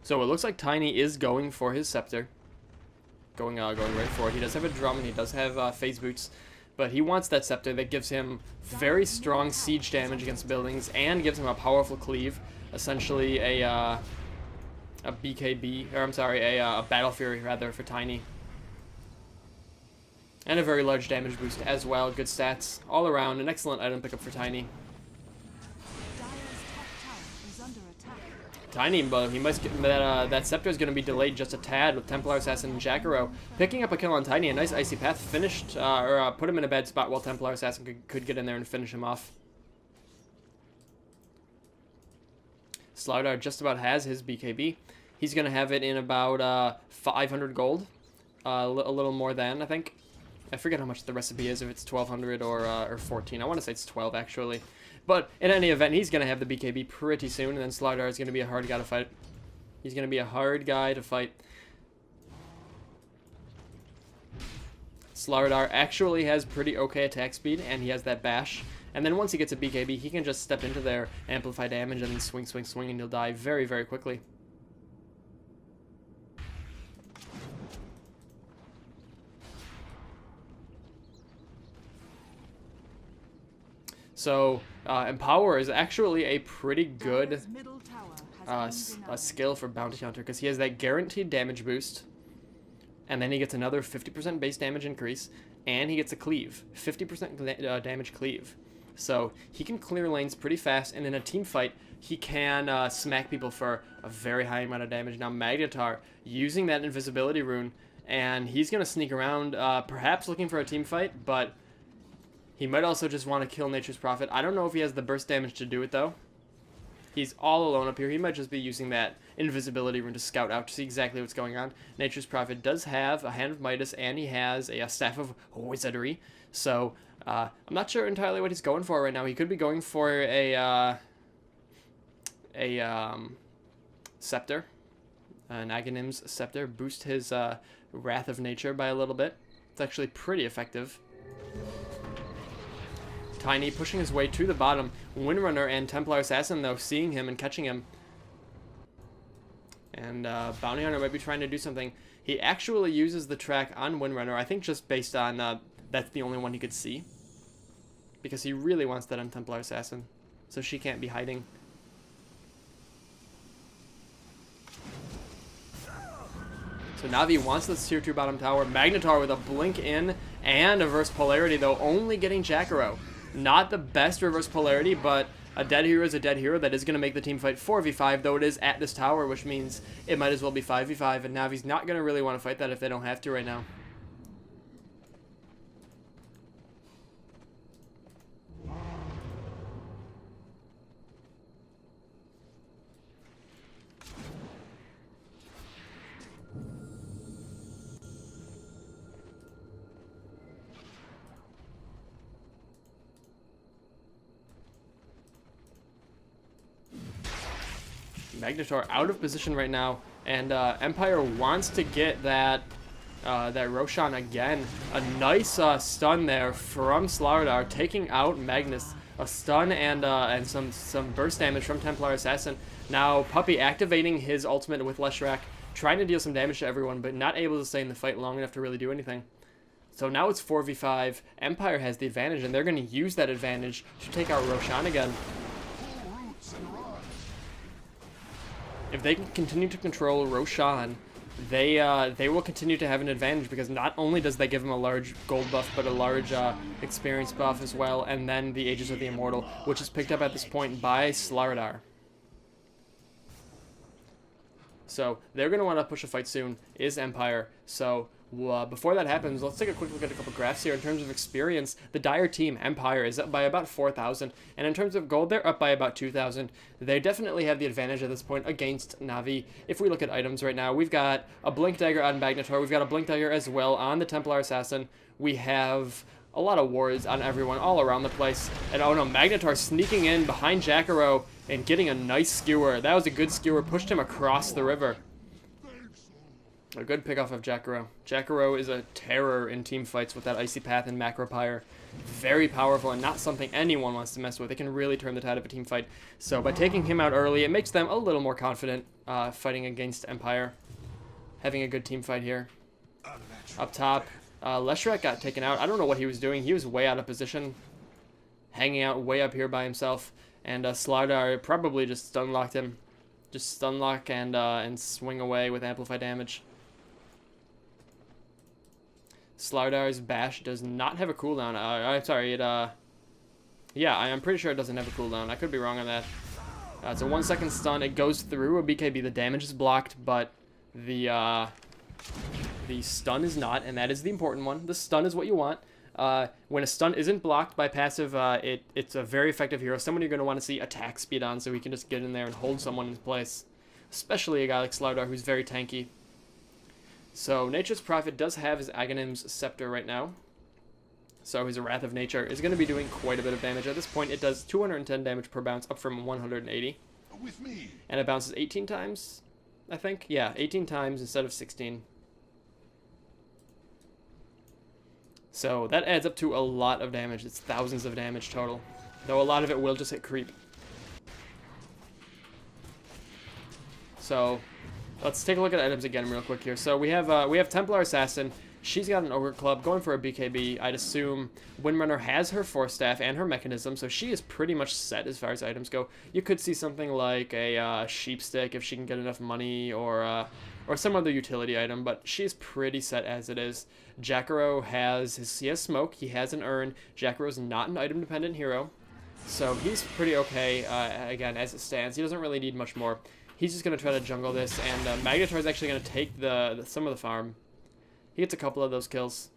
So it looks like Tiny is going for his scepter. Going right for it. He does have a drum and he does have phase boots. But he wants that scepter that gives him very strong siege damage against buildings and gives him a powerful cleave. Essentially a BKB, or I'm sorry, a Battle Fury rather for Tiny. And a very large damage boost as well. Good stats all around. An excellent item pickup for Tiny. Tiny, but he must get that scepter is going to be delayed just a tad with Templar Assassin and Jacaro picking up a kill on Tiny. A nice icy path finished put him in a bad spot while Templar Assassin could get in there and finish him off. Slardar just about has his BKB. He's going to have it in about 500 gold, a little more than I think. I forget how much the recipe is, if it's 1200 or 14. I want to say it's 12 actually. But in any event, he's going to have the BKB pretty soon, and then Slardar is going to be a hard guy to fight. He's going to be a hard guy to fight. Slardar actually has pretty okay attack speed, and he has that bash. And then once he gets a BKB, he can just step into there, amplify damage, and then swing, swing, swing, and he'll die very, very quickly. So, Empower is actually a pretty good Dire's middle tower has been denied. skill for Bounty Hunter, because he has that guaranteed damage boost, and then he gets another 50% base damage increase, and he gets a cleave, 50% damage cleave. So he can clear lanes pretty fast, and in a team fight, he can smack people for a very high amount of damage. Now Magnetar, using that invisibility rune, and he's going to sneak around, perhaps looking for a team fight, but he might also just want to kill Nature's Prophet. I don't know if he has the burst damage to do it, though. He's all alone up here. He might just be using that invisibility rune to scout out to see exactly what's going on. Nature's Prophet does have a Hand of Midas, and he has a Staff of Wizardry. So, I'm not sure entirely what he's going for right now. He could be going for a Scepter. An Aghanim's Scepter. Boost his Wrath of Nature by a little bit. It's actually pretty effective. Tiny pushing his way to the bottom. Windrunner and Templar Assassin, though, seeing him and catching him. And Bounty Hunter might be trying to do something. He actually uses the track on Windrunner, I think just based on that's the only one he could see. Because he really wants that on Templar Assassin. So she can't be hiding. So Navi wants this tier 2 bottom tower. Magnetar with a blink in and a reverse polarity, though, only getting Jacaro. Not the best reverse polarity, but a dead hero is a dead hero. That is going to make the team fight 4v5, though it is at this tower, which means it might as well be 5v5, and Navi's not going to really want to fight that if they don't have to right now. Magnetar out of position right now, and Empire wants to get that Roshan again. A nice stun there from Slardar, taking out Magnus. A stun and some burst damage from Templar Assassin. Now Puppy activating his ultimate with Leshrac, trying to deal some damage to everyone, but not able to stay in the fight long enough to really do anything. So now it's 4v5. Empire has the advantage, and they're going to use that advantage to take out Roshan again. If they can continue to control Roshan, they will continue to have an advantage, because not only does that give him a large gold buff, but a large experience buff as well, and then the Aegis of the Immortal, which is picked up at this point by Slardar. So they're going to want to push a fight soon, is Empire. So before that happens, let's take a quick look at a couple graphs here. In terms of experience, the Dire team, Empire, is up by about 4,000. And in terms of gold, they're up by about 2,000. They definitely have the advantage at this point against Navi. If we look at items right now, we've got a Blink Dagger on Magnetar. We've got a Blink Dagger as well on the Templar Assassin. We have a lot of wards on everyone all around the place. And oh no, Magnetar sneaking in behind Jacaro and getting a nice skewer. That was a good skewer. Pushed him across the river. A good pickoff of Jacaro. Jacaro is a terror in team fights with that Icy Path and Macropyre. Very powerful and not something anyone wants to mess with. It can really turn the tide of a team fight. So by taking him out early, it makes them a little more confident fighting against Empire. Having a good team fight here. Up top, Leshrac got taken out. I don't know what he was doing. He was way out of position. Hanging out way up here by himself. And Slardar probably just stun-locked him. Just stun-lock and swing away with amplify damage. Slardar's bash does not have a cooldown. I'm sorry, yeah, I'm pretty sure it doesn't have a cooldown. I could be wrong on that. It's a 1-second stun. It goes through a BKB. The damage is blocked, but the stun is not, and that is the important one. The stun is what you want. When a stun isn't blocked by passive, it's a very effective hero. Someone you're going to want to see attack speed on, so he can just get in there and hold someone in place. Especially a guy like Slardar, who's very tanky. So Nature's Prophet does have his Aghanim's Scepter right now. So his Wrath of Nature is going to be doing quite a bit of damage. At this point, it does 210 damage per bounce, up from 180. With me. And it bounces 18 times, I think? Yeah, 18 times instead of 16. So that adds up to a lot of damage. It's thousands of damage total. Though a lot of it will just hit creep. So let's take a look at items again real quick here. So we have Templar Assassin. She's got an Ogre Club going for a BKB. I'd assume Windrunner has her Force Staff and her Mechanism, so she is pretty much set as far as items go. You could see something like a Sheep Stick if she can get enough money, or some other utility item, but she's pretty set as it is. Jacaro has Smoke. He has an Urn. Jacaro's not an item-dependent hero, so he's pretty okay, again, as it stands. He doesn't really need much more. He's just going to try to jungle this, and Magnetar is actually going to take some of the farm. He gets a couple of those kills.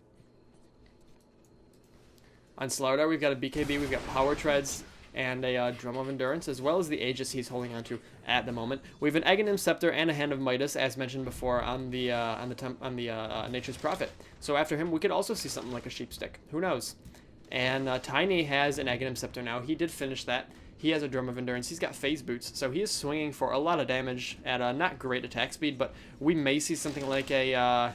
On Slardar, we've got a BKB, we've got Power Treads, and a Drum of Endurance, as well as the Aegis he's holding onto at the moment. We have an Aghanim Scepter and a Hand of Midas, as mentioned before, on the Nature's Prophet. So after him, we could also see something like a Sheep Stick. Who knows? And Tiny has an Aghanim Scepter now. He did finish that. He has a Drum of Endurance. He's got Phase Boots, so he is swinging for a lot of damage at a not great attack speed, but we may see something like an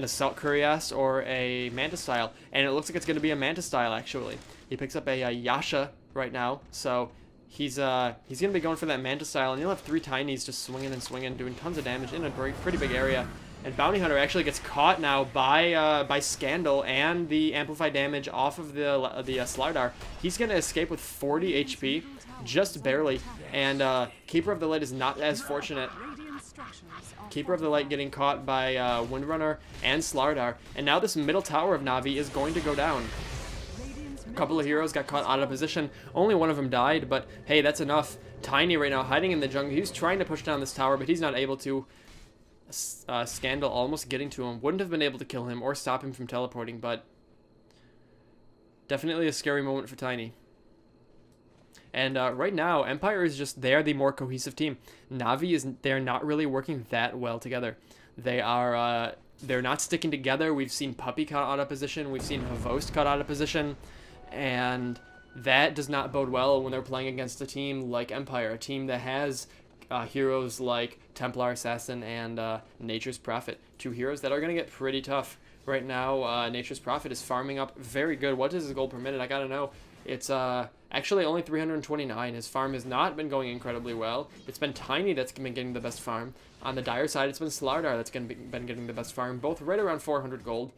Assault Cuirass or a Mantis Style, and it looks like it's going to be a Mantis Style, actually. He picks up a Yasha right now, so he's going to be going for that Mantis Style, and he'll have 3 Tinies just swinging and swinging, doing tons of damage in a pretty big area. And Bounty Hunter actually gets caught now by Scandal and the amplified damage off of the Slardar. He's going to escape with 40 HP, just barely, and Keeper of the Light is not as fortunate. Keeper of the Light getting caught by Windrunner and Slardar, and now this middle tower of Na'Vi is going to go down. A couple of heroes got caught out of position. Only one of them died, but hey, that's enough. Tiny right now hiding in the jungle. He's trying to push down this tower, but he's not able to. Scandal almost getting to him. Wouldn't have been able to kill him or stop him from teleporting, but definitely a scary moment for Tiny. And right now, Empire is just, they're the more cohesive team. Na'Vi they're not really working that well together. They're not sticking together. We've seen Puppy cut out of position. We've seen Havost cut out of position. And that does not bode well when they're playing against a team like Empire, a team that has heroes like Templar Assassin and Nature's Prophet. 2 heroes that are going to get pretty tough. Right now, Nature's Prophet is farming up very good. What is his gold per minute? I gotta know. It's actually only 329. His farm has not been going incredibly well. It's been Tiny that's been getting the best farm. On the dire side, it's been Slardar that's been getting the best farm, both right around 400 gold.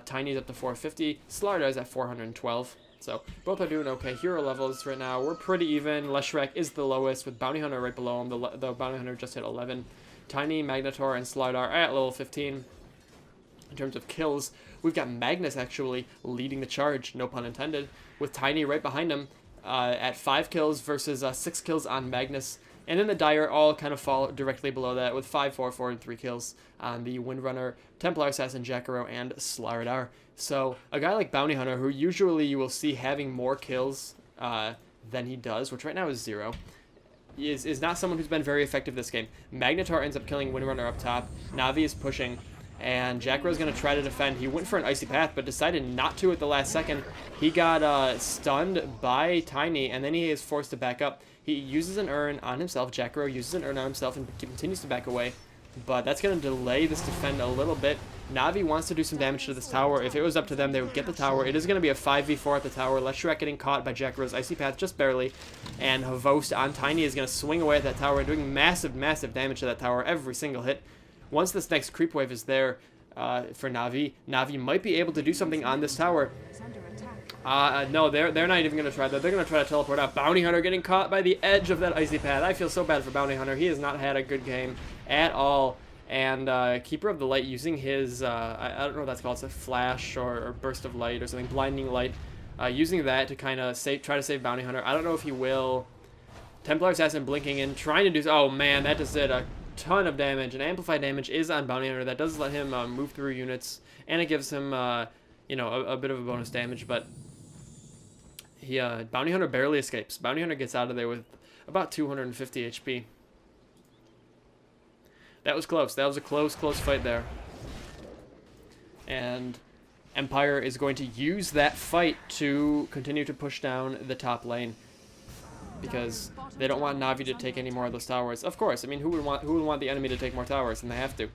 Tiny's up to 450. Slardar's at 412. So both are doing okay. Hero levels right now, we're pretty even. Leshrac is the lowest, with Bounty Hunter right below him. The Bounty Hunter just hit 11. Tiny, Magnetar, and Slardar are at level 15. In terms of kills, we've got Magnus actually leading the charge, no pun intended, with Tiny right behind him at 5 kills versus 6 kills on Magnus. And then the Dire all kind of fall directly below that with 5, 4, 4, and 3 kills on the Windrunner, Templar Assassin, Jacaro, and Slardar. So a guy like Bounty Hunter, who usually you will see having more kills than he does, which right now is 0, is not someone who's been very effective this game. Magnetar ends up killing Windrunner up top. Na'Vi is pushing, and Jackaro's going to try to defend. He went for an Icy Path, but decided not to at the last second. He got stunned by Tiny, and then he is forced to back up. He uses an Urn on himself. Jackaro uses an Urn on himself and continues to back away. But that's going to delay this defend a little bit. Na'Vi wants to do some damage to this tower. If it was up to them, they would get the tower. It is going to be a 5v4 at the tower. Leshrac getting caught by Jackaro's Icy Path just barely. And Havost on Tiny is going to swing away at that tower and doing massive, massive damage to that tower every single hit. Once this next creep wave is there for Na'Vi, Na'Vi might be able to do something on this tower. No, they're not even going to try that. They're going to try to teleport out. Bounty Hunter getting caught by the edge of that Icy Path. I feel so bad for Bounty Hunter. He has not had a good game at all. And Keeper of the Light using his, I don't know what that's called, it's a flash or burst of light or something, blinding light. Using that to kind of try to save Bounty Hunter. I don't know if he will Templar Assassin blinking in, trying to do... Oh, man, that just did a ton of damage. And amplified damage is on Bounty Hunter. That does let him move through units, and it gives him, you know, a bit of a bonus damage, but he, Bounty Hunter barely escapes. Bounty Hunter gets out of there with about 250 HP. That was close. That was a close fight there. And Empire is going to use that fight to continue to push down the top lane, because they don't want Na'Vi to take any more of those towers. Of course, I mean, who would want the enemy to take more towers? And they have to.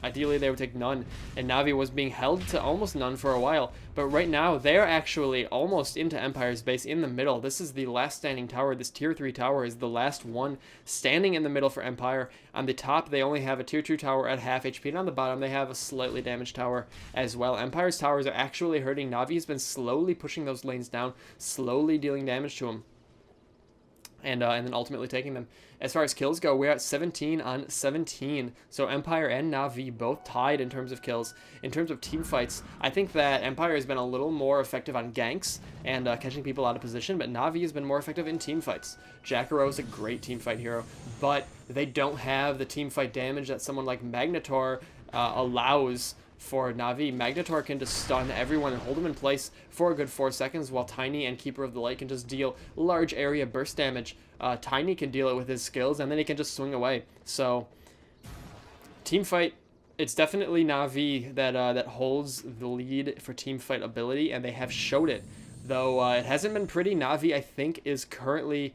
Ideally, they would take none, and Na'Vi was being held to almost none for a while. But right now, they're actually almost into Empire's base in the middle. This is the last standing tower. This tier 3 tower is the last one standing in the middle for Empire. On the top, they only have a tier 2 tower at half HP, and on the bottom, they have a slightly damaged tower as well. Empire's towers are actually hurting. Na'Vi has been slowly pushing those lanes down, slowly dealing damage to them, and then ultimately taking them. As far as kills go, we're at 17 on 17. So Empire and Na'Vi both tied in terms of kills. In terms of team fights, I think that Empire has been a little more effective on ganks and catching people out of position, but Na'Vi has been more effective in team fights. Jacaro is a great team fight hero, but they don't have the team fight damage that someone like Magnetor allows for Na'Vi. Magnetor can just stun everyone and hold them in place for a good 4 seconds, while Tiny and Keeper of the Light can just deal large area burst damage. Tiny can deal it with his skills, and then he can just swing away. So, team fight, it's definitely Na'Vi that holds the lead for team fight ability, and they have showed it. Though it hasn't been pretty, Na'Vi, I think, is currently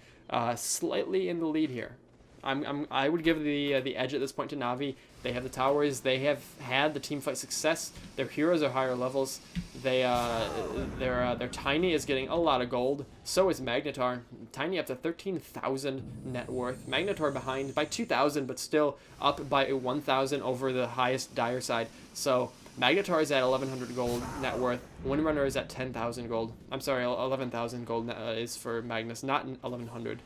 slightly in the lead here. I would give the edge at this point to Na'Vi. They have the towers. They have had the team fight success. Their heroes are higher levels. Their Tiny is getting a lot of gold. So is Magnetar. Tiny up to 13,000 net worth. Magnetar behind by 2,000, but still up by 1,000 over the highest Dire side. So Magnetar is at 1,100 gold net worth. Windrunner is at 10,000 gold. I'm sorry, 11,000 gold is for Magnus, not 1,100.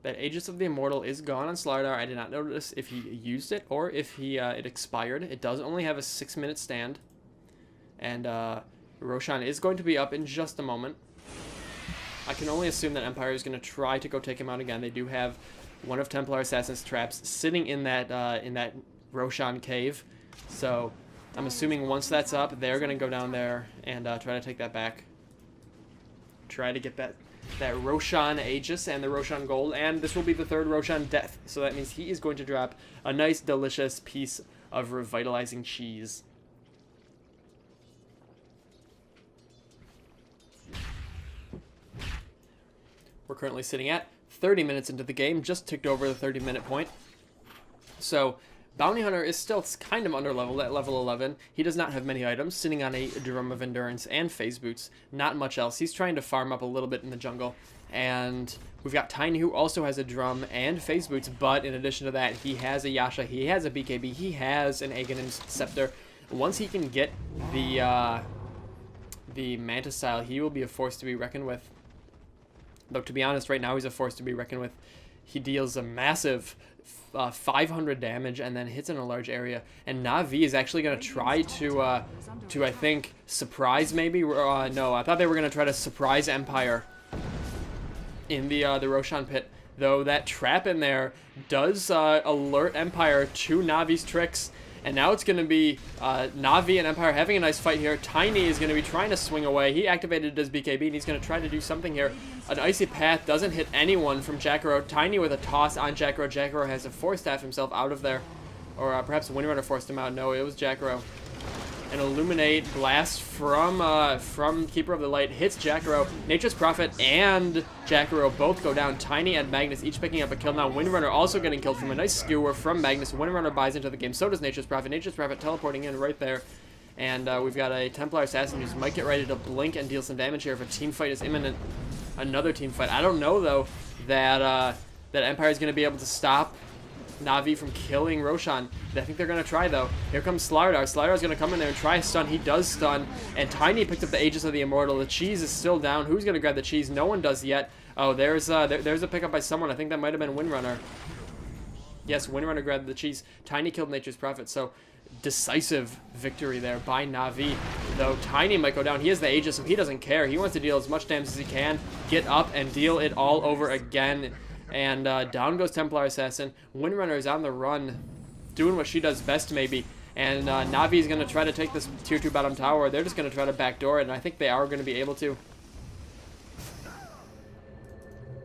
That Aegis of the Immortal is gone on Slardar. I did not notice if he used it or if it expired. It does only have a 6-minute stand. And Roshan is going to be up in just a moment. I can only assume that Empire is going to try to go take him out again. They do have one of Templar Assassin's traps sitting in that Roshan cave. So I'm assuming once that's up, they're going to go down there and try to take that back. Try to get that Roshan Aegis and the Roshan Gold, and this will be the 3rd Roshan death, so that means he is going to drop a nice, delicious piece of revitalizing cheese. We're currently sitting at 30 minutes into the game, just ticked over the 30-minute point. So Bounty Hunter is still kind of underleveled at level 11. He does not have many items, sitting on a Drum of Endurance and Phase Boots. Not much else. He's trying to farm up a little bit in the jungle. And we've got Tiny, who also has a Drum and Phase Boots, but in addition to that, he has a Yasha, he has a BKB, he has an Aghanim's Scepter. Once he can get the Mantis style, he will be a force to be reckoned with. Though, to be honest, right now he's a force to be reckoned with. He deals a massive 500 damage and then hits in a large area. And Na'Vi is actually going to try to I think, surprise maybe? No, I thought they were going to try to surprise Empire in the Roshan pit. Though that trap in there does alert Empire to Na'Vi's tricks. And now it's going to be Na'Vi and Empire having a nice fight here. Tiny is going to be trying to swing away. He activated his BKB, and he's going to try to do something here. An Icy Path doesn't hit anyone from Jacaro. Tiny with a toss on Jacaro. Jacaro has to force staff himself out of there. Or perhaps Windrunner forced him out. No, it was Jacaro. An Illuminate blast from Keeper of the Light hits Jacaro. Nature's Prophet and Jacaro both go down. Tiny and Magnus each picking up a kill. Now Windrunner also getting killed from a nice skewer from Magnus. Windrunner buys into the game. So does Nature's Prophet. Nature's Prophet teleporting in right there. And we've got a Templar Assassin who might get ready to blink and deal some damage here if a team fight is imminent. Another team fight. I don't know, though, that Empire is going to be able to stop Na'Vi from killing Roshan. I think they're going to try, though. Here comes Slardar. Slardar's going to come in there and try a stun. He does stun. And Tiny picked up the Aegis of the Immortal. The cheese is still down. Who's going to grab the cheese? No one does yet. Oh, there's a pickup by someone. I think that might have been Windrunner. Yes, Windrunner grabbed the cheese. Tiny killed Nature's Prophet. So decisive victory there by Na'Vi. Though Tiny might go down. He has the Aegis, so he doesn't care. He wants to deal as much damage as he can, get up and deal it all over again. And down goes Templar Assassin. Windrunner is on the run, doing what she does best maybe. And Na'Vi is going to try to take this tier 2 bottom tower. They're just going to try to backdoor it, and I think they are going to be able to.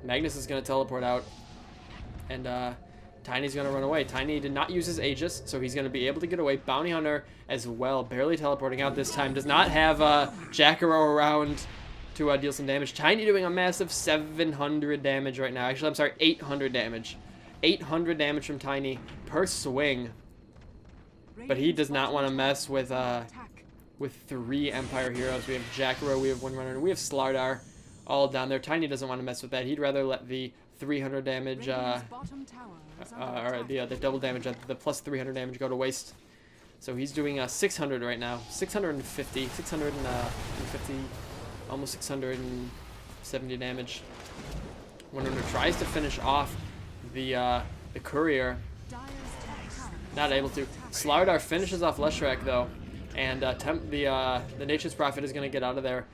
Magnus is going to teleport out. And Tiny's going to run away. Tiny did not use his Aegis, so he's going to be able to get away. Bounty Hunter as well, barely teleporting out this time. Does not have Jacaro around to deal some damage. Tiny doing a massive 700 damage right now. Actually, I'm sorry, 800 damage. 800 damage from Tiny per swing. But he does not want to mess with 3 Empire heroes. We have Jacaro, we have Windrunner, and we have Slardar all down there. Tiny doesn't want to mess with that. He'd rather let the 300 damage, or the double damage, the plus 300 damage go to waste. So he's doing 600 right now. 650, almost 670 damage. Windrunner tries to finish off the courier. Not able to. Slardar finishes off Leshrac though, and the Nature's Prophet is going to get out of there.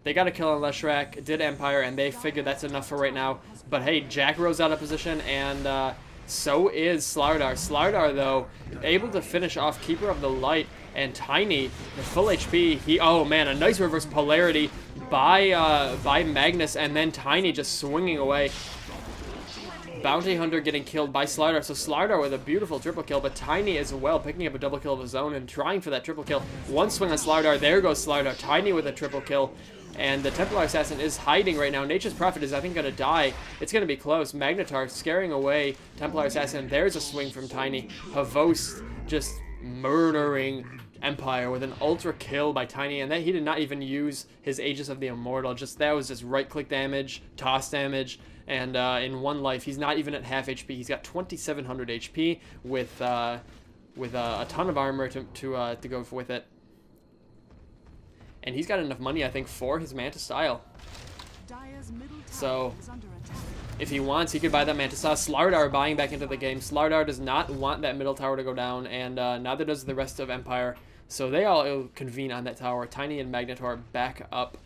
They got a kill on Leshrac, did Empire, and they figured that's enough for right now. But hey, Jackaro's out of position, and so is Slardar. Slardar though, able to finish off Keeper of the Light, and Tiny, the full HP. Oh man, a nice reverse polarity by Magnus, and then Tiny just swinging away. Bounty Hunter getting killed by Slardar. So Slardar with a beautiful triple kill, but Tiny as well picking up a double kill of his own and trying for that triple kill. One swing on Slardar. There goes Slardar. Tiny with a triple kill. And the Templar Assassin is hiding right now. Nature's Prophet is, I think, going to die. It's going to be close. Magnetar scaring away Templar Assassin. There's a swing from Tiny. Havost just murdering Empire with an ultra kill by Tiny. And that he did not even use his Aegis of the Immortal. That was just right-click damage, toss damage. And in one life, he's not even at half HP. He's got 2,700 HP with a ton of armor to go with it. And he's got enough money, I think, for his Manta Style. So, if he wants, he could buy that Manta Style. Slardar buying back into the game. Slardar does not want that middle tower to go down, and neither does the rest of Empire. So they all convene on that tower. Tiny and Magnetar back up.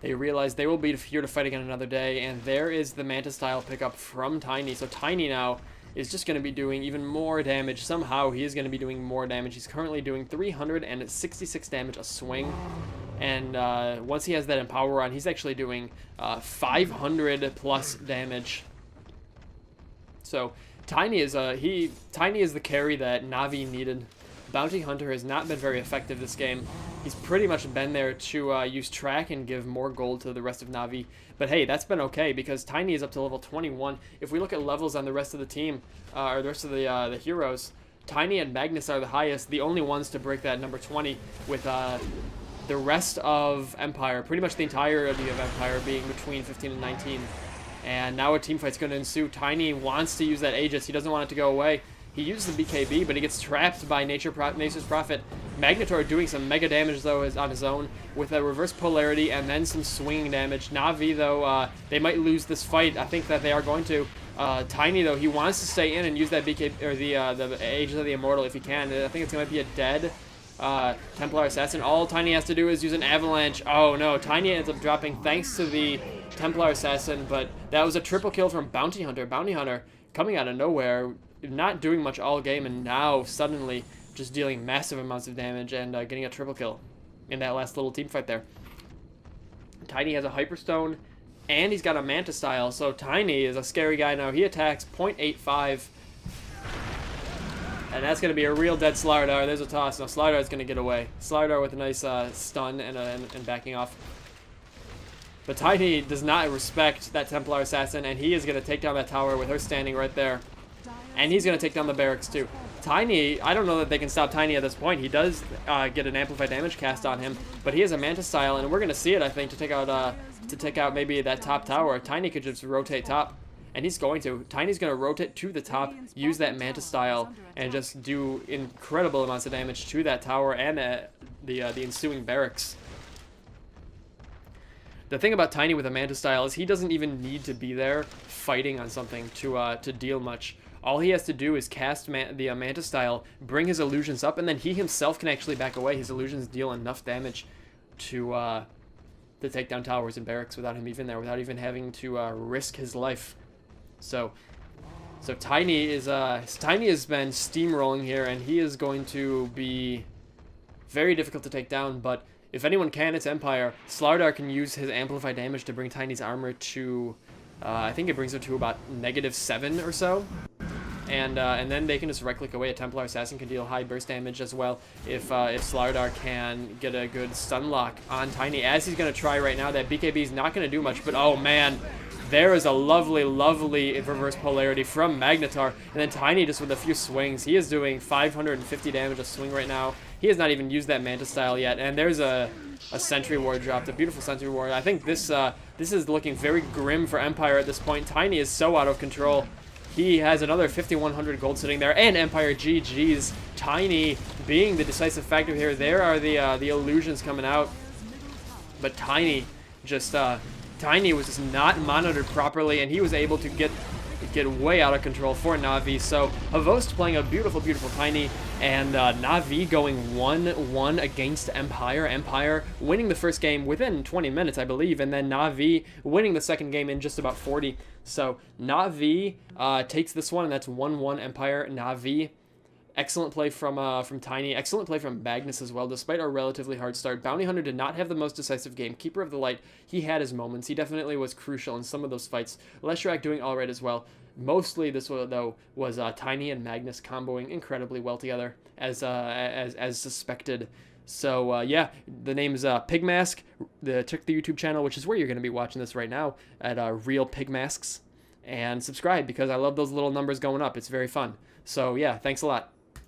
They realize they will be here to fight again another day, and there is the Manta Style pickup from Tiny. So Tiny now is just going to be doing even more damage. Somehow he is going to be doing more damage. He's currently doing 366 damage a swing, and once he has that Empower on, he's actually doing 500 plus damage. So Tiny is the carry that Na'Vi needed. Bounty Hunter has not been very effective this game. He's pretty much been there to use track and give more gold to the rest of Na'Vi. But hey, that's been okay because Tiny is up to level 21. If we look at levels on the rest of the team, or the rest of the heroes, Tiny and Magnus are the highest, the only ones to break that number 20, with the rest of Empire, pretty much the entirety of Empire, being between 15 and 19. And now a team fight's going to ensue. Tiny wants to use that Aegis. He doesn't want it to go away. He used the BKB, but he gets trapped by Nature's Prophet. Magnetar doing some mega damage, though, is on his own, with a reverse polarity and then some swinging damage. Na'Vi, though, they might lose this fight. I think that they are going to. Tiny, though, he wants to stay in and use that BKB, or the Aegis of the Immortal if he can. I think it's going to be a dead Templar Assassin. All Tiny has to do is use an Avalanche. Oh, no. Tiny ends up dropping thanks to the Templar Assassin, but that was a triple kill from Bounty Hunter. Bounty Hunter coming out of nowhere, not doing much all game, and now suddenly just dealing massive amounts of damage and getting a triple kill in that last little team fight there. Tiny has a Hyperstone, and he's got a Manta Style, so Tiny is a scary guy now. He attacks 0.85, and that's going to be a real dead Slardar. There's a toss. Now Slardar is going to get away. Slardar with a nice stun and backing off. But Tiny does not respect that Templar Assassin, and he is going to take down that tower with her standing right there. And he's going to take down the barracks too. Tiny, I don't know that they can stop Tiny at this point. He does get an amplified damage cast on him, but he has a Manta Style, and we're going to see it, I think, to take out maybe that top tower. Tiny could just rotate top, and he's going to. Tiny's going to rotate to the top, use that Manta Style, and just do incredible amounts of damage to that tower and the ensuing barracks. The thing about Tiny with a Manta Style is he doesn't even need to be there fighting on something to deal much. All he has to do is cast the Mantis style, bring his illusions up, and then he himself can actually back away. His illusions deal enough damage to take down towers and barracks without him even there, without even having to risk his life. So Tiny has been steamrolling here, and he is going to be very difficult to take down. But if anyone can, it's Empire. Slardar can use his amplified damage to bring Tiny's armor to, I think it brings it to about -7 or so. And then they can just right-click away. A Templar Assassin can deal high burst damage as well if Slardar can get a good stun lock on Tiny, as he's going to try right now. That BKB is not going to do much, but oh man, there is a lovely, lovely reverse polarity from Magnetar. And then Tiny just with a few swings. He is doing 550 damage a swing right now. He has not even used that Manta style yet. And there's a Sentry Ward dropped, a beautiful Sentry Ward. I think this is looking very grim for Empire at this point. Tiny is so out of control. He has another 5,100 gold sitting there, and Empire GG's. Tiny being the decisive factor here. There are the illusions coming out, but Tiny was just not monitored properly, and he was able to get way out of control for Na'Vi. So Havost playing a beautiful, beautiful Tiny, and Na'Vi going 1-1 against Empire. Empire winning the first game within 20 minutes, I believe, and then Na'Vi winning the second game in just about 40. So Na'Vi takes this one, and that's 1-1 Empire. Na'Vi. Excellent play from Tiny. Excellent play from Magnus as well, despite a relatively hard start. Bounty Hunter did not have the most decisive game. Keeper of the Light, he had his moments. He definitely was crucial in some of those fights. Leshrac doing all right as well. Mostly this one, though, was Tiny and Magnus comboing incredibly well together, as suspected. So, yeah, the name is Pigmask. Check the YouTube channel, which is where you're going to be watching this right now, at Real Pigmasks. And subscribe, because I love those little numbers going up. It's very fun. So, yeah, thanks a lot.